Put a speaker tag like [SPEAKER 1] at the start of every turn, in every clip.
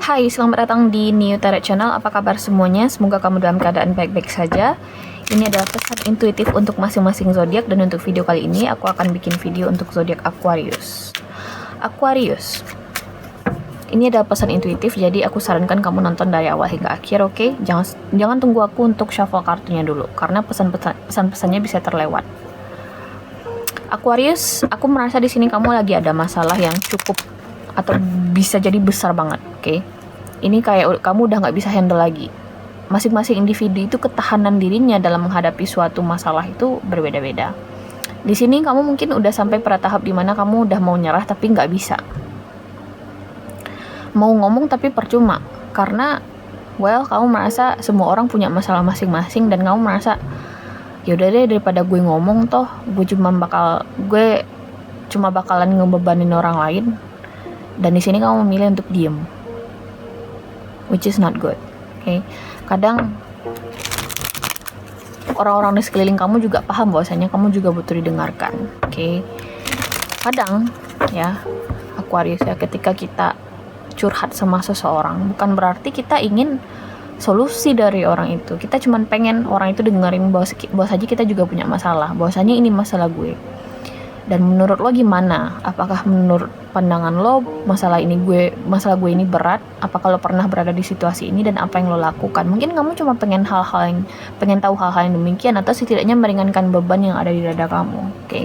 [SPEAKER 1] Hai, selamat datang di New Tarot Channel. Apa kabar semuanya? Semoga kamu dalam keadaan baik-baik saja. Ini adalah pesan intuitif untuk masing-masing zodiak, dan untuk video kali ini aku akan bikin video untuk zodiak Aquarius. Aquarius. Ini adalah pesan intuitif, jadi aku sarankan kamu nonton dari awal hingga akhir, oke? Jangan tunggu aku untuk shuffle kartunya dulu, karena pesan-pesannya bisa terlewat. Aquarius, aku merasa di sini kamu lagi ada masalah yang cukup atau bisa jadi besar banget, oke? Ini kayak kamu udah nggak bisa handle lagi. Masing-masing individu itu ketahanan dirinya dalam menghadapi suatu masalah itu berbeda-beda. Di sini kamu mungkin udah sampai pada tahap dimana kamu udah mau nyerah tapi nggak bisa. Mau ngomong tapi percuma, karena kamu merasa semua orang punya masalah masing-masing, dan kamu merasa yaudah deh, daripada gue ngomong toh gue cuma bakalan ngebebanin orang lain. Dan di sini kamu memilih untuk diem, which is not good, okay? Kadang orang-orang di sekeliling kamu juga paham bahwasanya kamu juga butuh didengarkan, okay? Kadang ya, Aquarius ya, ketika kita curhat sama seseorang, bukan berarti kita ingin solusi dari orang itu. Kita cuma pengen orang itu dengerin bahwasanya kita juga punya masalah, bahwasanya ini masalah gue. Dan menurut lo gimana? Apakah menurut pandangan lo masalah gue ini berat? Apakah lo pernah berada di situasi ini dan apa yang lo lakukan? Mungkin kamu cuma pengen tahu hal-hal yang demikian, atau setidaknya meringankan beban yang ada di dada kamu, oke?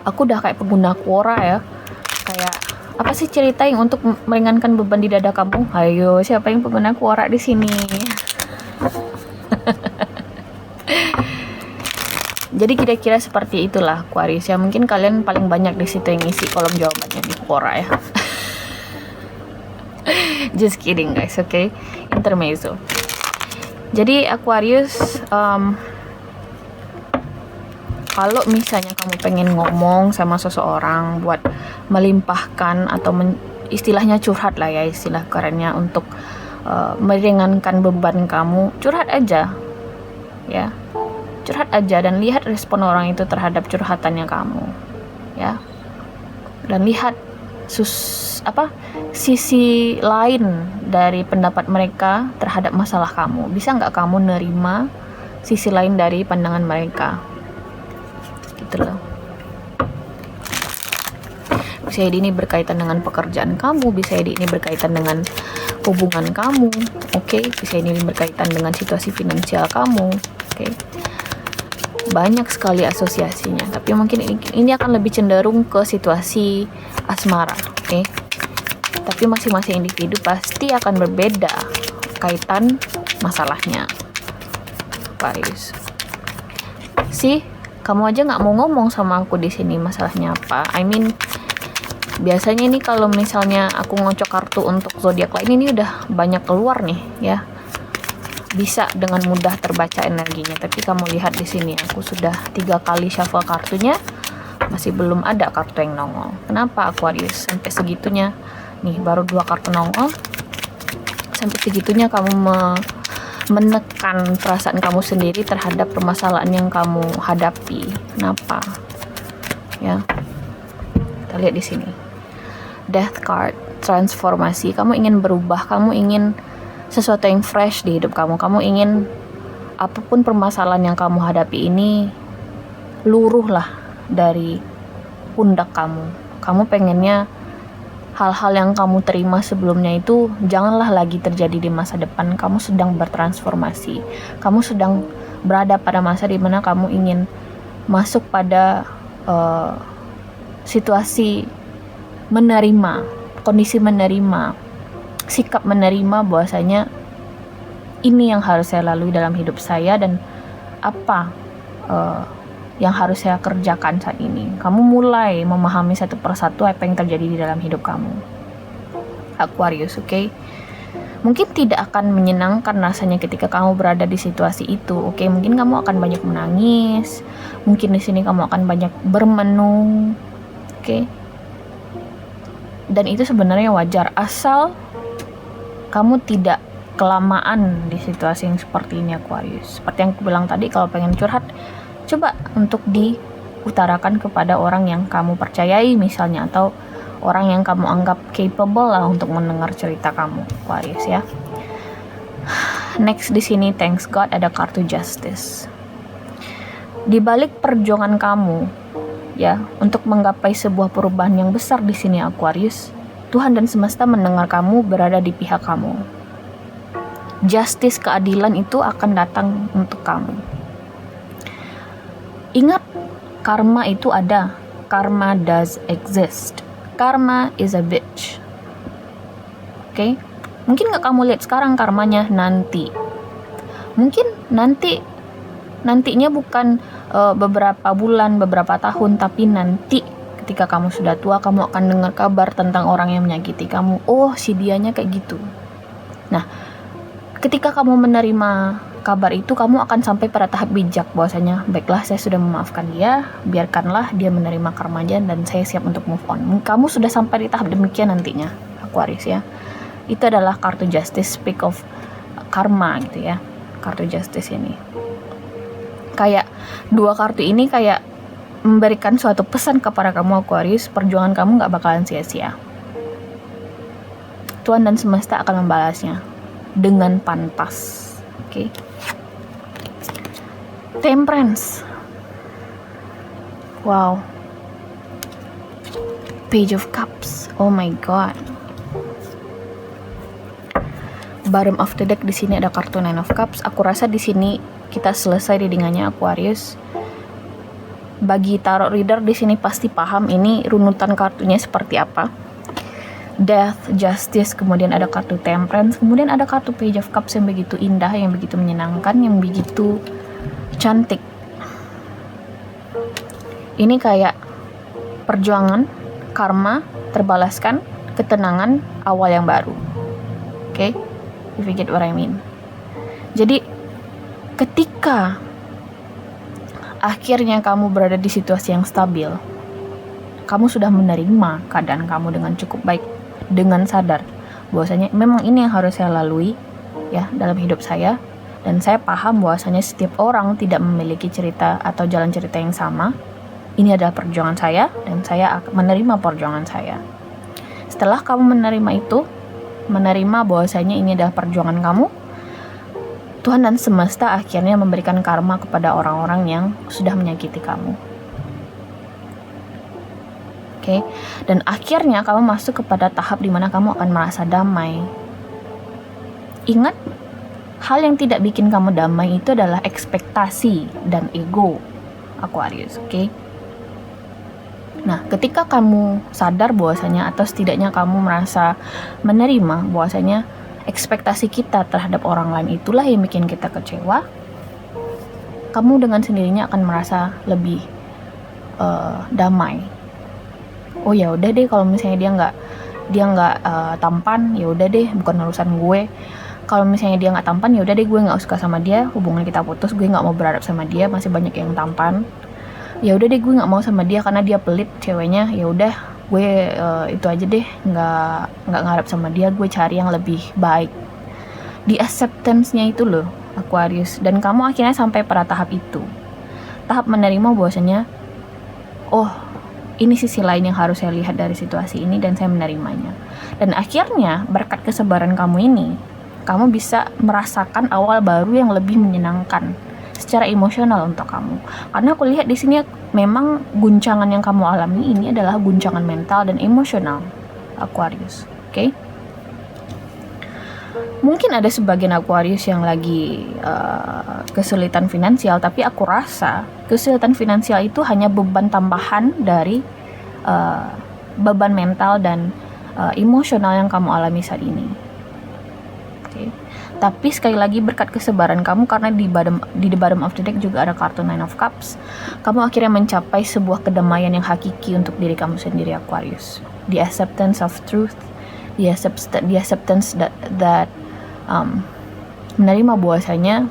[SPEAKER 1] Aku udah kayak pengguna Quora ya. Kayak apa sih cerita yang untuk meringankan beban di dada kamu? Ayo, siapa yang pengguna Quora di sini? Jadi kira-kira seperti itulah Aquarius ya. Mungkin kalian paling banyak di situ yang ngisi kolom jawabannya di Quora ya. Just kidding guys, okay? Intermezzo. Jadi Aquarius, kalau misalnya kamu pengen ngomong sama seseorang buat melimpahkan atau istilahnya curhat lah ya, istilah kerennya, untuk meringankan beban kamu, curhat aja ya. Curhat aja dan lihat respon orang itu terhadap curhatannya kamu, ya. Dan lihat sisi lain dari pendapat mereka terhadap masalah kamu. Bisa nggak kamu nerima sisi lain dari pandangan mereka? Gitu loh. Bisa jadi ini berkaitan dengan pekerjaan kamu, bisa jadi ini berkaitan dengan hubungan kamu, oke? Bisa ini berkaitan dengan situasi finansial kamu, oke? Banyak sekali asosiasinya, tapi mungkin ini akan lebih cenderung ke situasi asmara, oke? Tapi masing-masing individu pasti akan berbeda kaitan masalahnya. Aquarius, kamu aja nggak mau ngomong sama aku di sini, masalahnya apa? Biasanya ini kalau misalnya aku ngocok kartu untuk zodiak lain, ini udah banyak keluar nih ya. Bisa dengan mudah terbaca energinya, tapi kamu lihat di sini aku sudah 3 kali shuffle kartunya, masih belum ada kartu yang nongol. Kenapa Aquarius sampai segitunya? Nih baru 2 kartu nongol. Sampai segitunya kamu menekan perasaan kamu sendiri terhadap permasalahan yang kamu hadapi. Kenapa? Ya. Kita lihat di sini. Death card, transformasi. Kamu ingin berubah, kamu ingin sesuatu yang fresh di hidup kamu. Kamu ingin apapun permasalahan yang kamu hadapi ini luruhlah dari pundak kamu. Kamu pengennya hal-hal yang kamu terima sebelumnya itu janganlah lagi terjadi di masa depan. Kamu sedang bertransformasi. Kamu sedang berada pada masa di mana kamu ingin masuk pada situasi menerima, kondisi menerima, sikap menerima bahwasanya ini yang harus saya lalui dalam hidup saya, dan apa yang harus saya kerjakan saat ini. Kamu mulai memahami satu persatu apa yang terjadi di dalam hidup kamu, Aquarius, oke? Mungkin tidak akan menyenangkan rasanya ketika kamu berada di situasi itu, oke? Mungkin kamu akan banyak menangis, mungkin di sini kamu akan banyak bermenung, oke? Dan itu sebenarnya wajar, asal kamu tidak kelamaan di situasi yang seperti ini, Aquarius. Seperti yang aku bilang tadi, kalau pengen curhat, coba untuk diutarakan kepada orang yang kamu percayai misalnya, atau orang yang kamu anggap capable lah untuk mendengar cerita kamu, Aquarius ya. Next di sini, thanks God, ada kartu Justice. Di balik perjuangan kamu ya untuk menggapai sebuah perubahan yang besar di sini, Aquarius, Tuhan dan semesta mendengar kamu, berada di pihak kamu. Justice, keadilan itu akan datang untuk kamu. Ingat, karma itu ada. Karma does exist. Karma is a bitch. Oke? Mungkin gak kamu lihat sekarang karmanya, nanti. Mungkin nantinya bukan beberapa bulan, beberapa tahun, tapi nanti ketika kamu sudah tua, kamu akan dengar kabar tentang orang yang menyakiti kamu. Oh, si dianya kayak gitu. Nah, ketika kamu menerima kabar itu, kamu akan sampai pada tahap bijak bahwasanya, baiklah, saya sudah memaafkan dia, biarkanlah dia menerima karmanya dan saya siap untuk move on. Kamu sudah sampai di tahap demikian nantinya, Aquarius ya. Itu adalah kartu Justice, speak of karma gitu ya. Kartu Justice ini kayak dua kartu ini kayak memberikan suatu pesan kepada kamu, Aquarius, perjuangan kamu gak bakalan sia-sia. Tuhan dan semesta akan membalasnya dengan pantas. Oke. Temperance. Wow. Page of Cups. Oh my God. Bottom of the deck di sini ada kartu Nine of Cups. Aku rasa di sini kita selesai readingannya, Aquarius. Bagi tarot reader di sini pasti paham ini runutan kartunya seperti apa. Death, Justice, kemudian ada kartu Temperance, kemudian ada kartu Page of Cups yang begitu indah, yang begitu menyenangkan, yang begitu cantik. Ini kayak perjuangan, karma, terbalaskan, ketenangan, awal yang baru. Oke? If you get what I mean. Jadi ketika akhirnya kamu berada di situasi yang stabil, kamu sudah menerima keadaan kamu dengan cukup baik, dengan sadar bahwasanya memang ini yang harus saya lalui ya dalam hidup saya, dan saya paham bahwasanya setiap orang tidak memiliki cerita atau jalan cerita yang sama. Ini adalah perjuangan saya dan saya akan menerima perjuangan saya. Setelah kamu menerima itu, menerima bahwasanya ini adalah perjuangan kamu, Tuhan dan semesta akhirnya memberikan karma kepada orang-orang yang sudah menyakiti kamu. Oke, dan akhirnya kamu masuk kepada tahap di mana kamu akan merasa damai. Ingat, hal yang tidak bikin kamu damai itu adalah ekspektasi dan ego, Aquarius, oke? Nah, ketika kamu sadar bahwasanya, atau setidaknya kamu merasa menerima bahwasanya ekspektasi kita terhadap orang lain itulah yang bikin kita kecewa, kamu dengan sendirinya akan merasa lebih damai. Oh ya udah deh, kalau misalnya dia nggak tampan, ya udah deh, bukan urusan gue. Kalau misalnya dia nggak tampan, ya udah deh, gue nggak suka sama dia, hubungan kita putus, gue nggak mau berharap sama dia, masih banyak yang tampan. Ya udah deh, gue nggak mau sama dia karena dia pelit ceweknya. Ya udah, gue itu aja deh, nggak ngarep sama dia, gue cari yang lebih baik. Di acceptance-nya itu loh, Aquarius, dan kamu akhirnya sampai pada tahap itu, tahap menerima bahwasanya, oh, ini sisi lain yang harus saya lihat dari situasi ini dan saya menerimanya. Dan akhirnya berkat kesabaran kamu ini, kamu bisa merasakan awal baru yang lebih menyenangkan secara emosional untuk kamu. Karena aku lihat di sini memang guncangan yang kamu alami ini adalah guncangan mental dan emosional, Aquarius. Oke? Mungkin ada sebagian Aquarius yang lagi kesulitan finansial, tapi aku rasa kesulitan finansial itu hanya beban tambahan dari beban mental dan emosional yang kamu alami saat ini. Okay. Tapi sekali lagi berkat kesabaran kamu, karena di the bottom of the deck juga ada kartu Nine of Cups, kamu akhirnya mencapai sebuah kedamaian yang hakiki untuk diri kamu sendiri, Aquarius. The acceptance of truth, the acceptance that menerima bahwasanya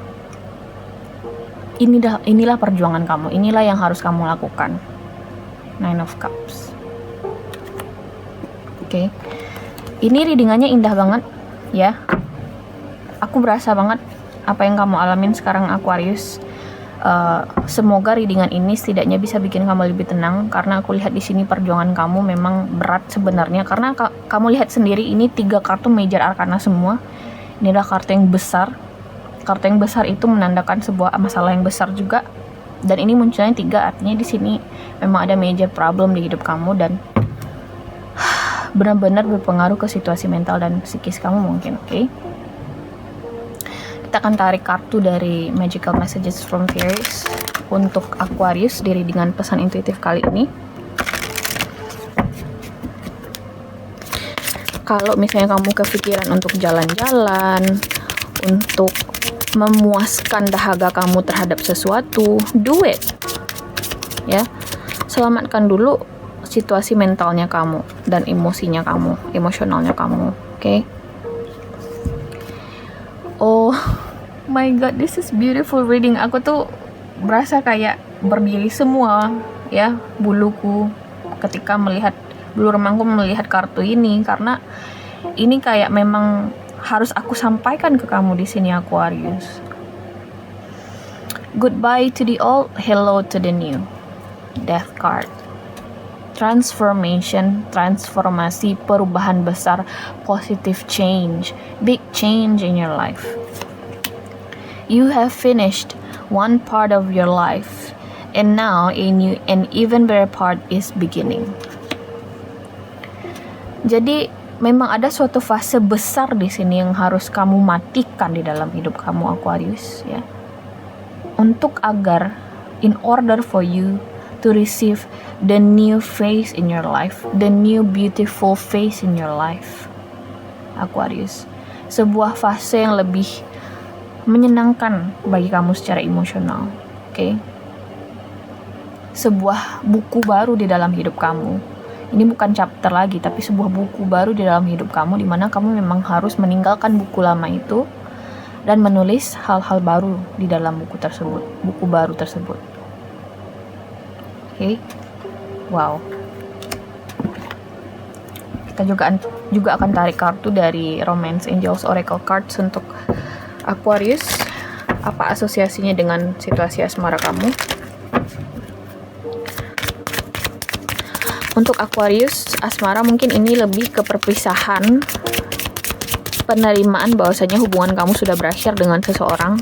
[SPEAKER 1] inilah perjuangan kamu, inilah yang harus kamu lakukan. Nine of Cups. Oke. Ini readingannya indah banget ya. Aku berasa banget apa yang kamu alamin sekarang, Aquarius. Semoga readingan ini setidaknya bisa bikin kamu lebih tenang, karena aku lihat di sini perjuangan kamu memang berat sebenarnya, karena kamu lihat sendiri ini 3 kartu Major Arcana semua. Ini adalah kartu yang besar. Kartu yang besar itu menandakan sebuah masalah yang besar juga, dan ini munculnya 3, artinya di sini memang ada major problem di hidup kamu dan benar-benar berpengaruh ke situasi mental dan psikis kamu mungkin. Oke? Kita akan tarik kartu dari Magical Messages from Fairies untuk Aquarius di readingan pesan intuitif kali ini. Kalau misalnya kamu kepikiran untuk jalan-jalan, untuk memuaskan dahaga kamu terhadap sesuatu, do it. Ya, selamatkan dulu situasi mentalnya kamu dan emosinya kamu, emosionalnya kamu. Oke? Oh my god, this is beautiful reading. Aku tuh berasa kayak berdiri semua ya buluku ketika melihat bulu remangku melihat kartu ini, karena ini kayak memang harus aku sampaikan ke kamu di sini, Aquarius. Goodbye to the old, hello to the new. Death card. Transformation, transformasi, perubahan besar, positive change, big change in your life. You have finished one part of your life, and now a new and even better part is beginning. Jadi memang ada suatu fase besar di sini yang harus kamu matikan di dalam hidup kamu, Aquarius, ya. Untuk agar in order for you to receive the new phase in your life, the new beautiful phase in your life, Aquarius. Sebuah fase yang lebih menyenangkan bagi kamu secara emosional, oke? Sebuah buku baru di dalam hidup kamu. Ini bukan chapter lagi, tapi sebuah buku baru di dalam hidup kamu, di mana kamu memang harus meninggalkan buku lama itu dan menulis hal-hal baru di dalam buku tersebut, buku baru tersebut. Oke? Wow. Kita juga akan tarik kartu dari Romance Angels Oracle Cards untuk Aquarius. Apa asosiasinya dengan situasi asmara kamu? Untuk Aquarius, asmara mungkin ini lebih ke perpisahan, penerimaan bahwasanya hubungan kamu sudah berakhir dengan seseorang.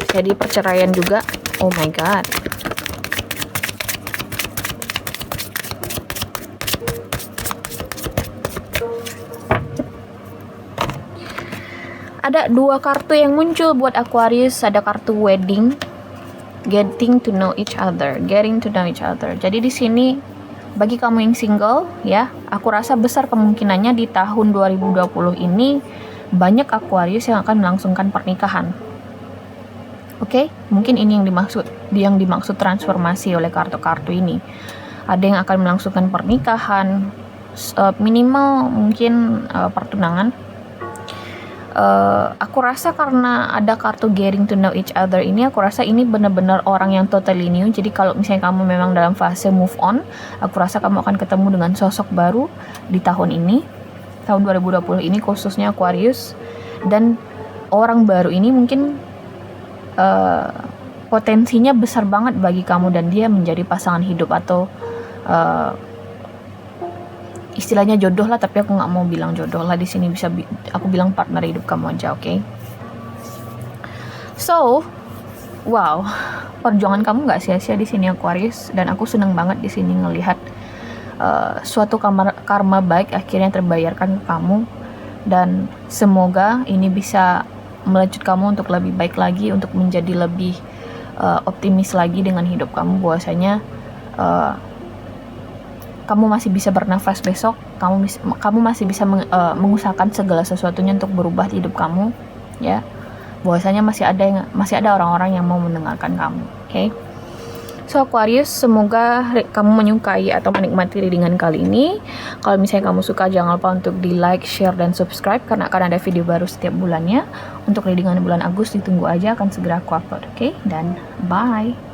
[SPEAKER 1] Jadi perceraian juga. Oh my god. Ada 2 kartu yang muncul buat Aquarius. Ada kartu wedding, getting to know each other, getting to know each other. Jadi di sini bagi kamu yang single, ya, aku rasa besar kemungkinannya di tahun 2020 ini banyak Aquarius yang akan melangsungkan pernikahan. Oke, mungkin ini yang dimaksud transformasi oleh kartu-kartu ini. Ada yang akan melangsungkan pernikahan, minimal mungkin pertunangan. Aku rasa karena ada kartu getting to know each other ini, aku rasa ini benar-benar orang yang totally new. Jadi kalau misalnya kamu memang dalam fase move on, aku rasa kamu akan ketemu dengan sosok baru di tahun ini, tahun 2020 ini khususnya Aquarius. Dan orang baru ini mungkin potensinya besar banget bagi kamu dan dia menjadi pasangan hidup atau istilahnya jodoh lah, tapi aku nggak mau bilang jodoh lah di sini, bisa aku bilang partner hidup kamu aja, oke? So, wow, perjuangan kamu nggak sia-sia di sini, Aquarius, dan aku seneng banget di sini ngelihat suatu karma baik akhirnya terbayarkan ke kamu, dan semoga ini bisa melanjut kamu untuk lebih baik lagi, untuk menjadi lebih optimis lagi dengan hidup kamu, bahwasanya kamu masih bisa bernafas besok, kamu masih bisa mengusahakan segala sesuatunya untuk berubah di hidup kamu, ya. Bahwasanya masih ada orang-orang yang mau mendengarkan kamu, oke? So Aquarius, semoga kamu menyukai atau menikmati readingan kali ini. Kalau misalnya kamu suka, jangan lupa untuk di like, share, dan subscribe, karena akan ada video baru setiap bulannya. Untuk readingan bulan Agustus ditunggu aja, akan segera aku upload, oke? Dan bye!